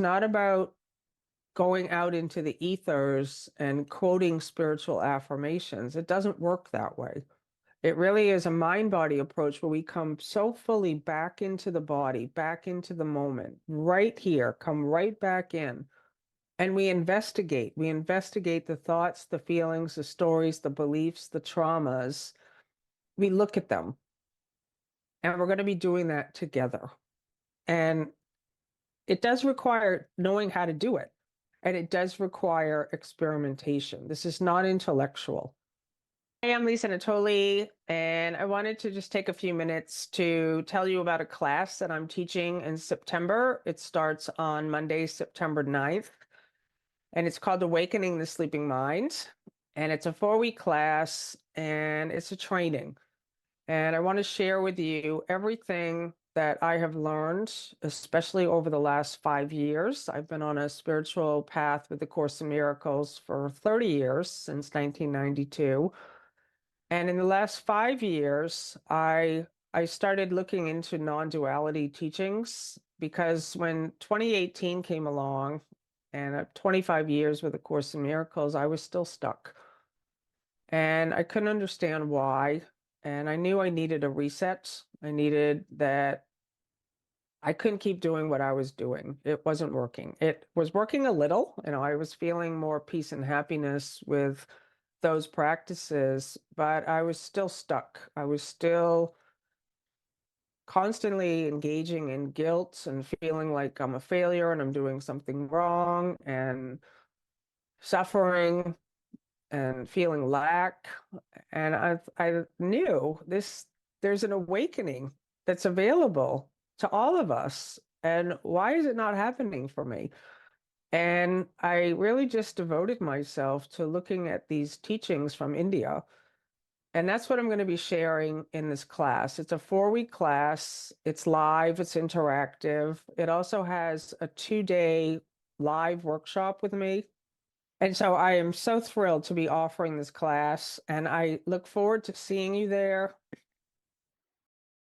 It's not about going out into the ethers and quoting spiritual affirmations. It doesn't work that way. It really is a mind-body approach where we come so fully back into the body, back into the moment, right here, come right back in. And we investigate. We investigate the thoughts, the feelings, the stories, the beliefs, the traumas. We look at them. And we're going to be doing that together. And it does require knowing how to do it. And it does require experimentation. This is not intellectual. Hey, I'm Lisa Natoli, and I wanted to just take a few minutes to tell you about a class that I'm teaching in September. It starts on Monday, September 9th, and it's called Awakening the Sleeping Mind. And it's a 4-week class, and it's a training. And I want to share with you everything that I have learned, especially over the last 5 years. I've been on a spiritual path with the Course in Miracles for 30 years, since 1992. And in the last 5 years, I started looking into non-duality teachings, because when 2018 came along and 25 years with the Course in Miracles, I was still stuck. And I couldn't understand why. And I knew I needed a reset. I needed that. I couldn't keep doing what I was doing. It wasn't working. It was working a little, I was feeling more peace and happiness with those practices, but I was still stuck. I was still constantly engaging in guilt and feeling like I'm a failure and I'm doing something wrong, and suffering and feeling lack. And I knew there's an awakening that's available to all of us. And why is it not happening for me? And I really just devoted myself to looking at these teachings from India. And that's what I'm going to be sharing in this class. It's a 4-week class. It's live, it's interactive. It also has a 2-day live workshop with me. And so I am so thrilled to be offering this class, and I look forward to seeing you there.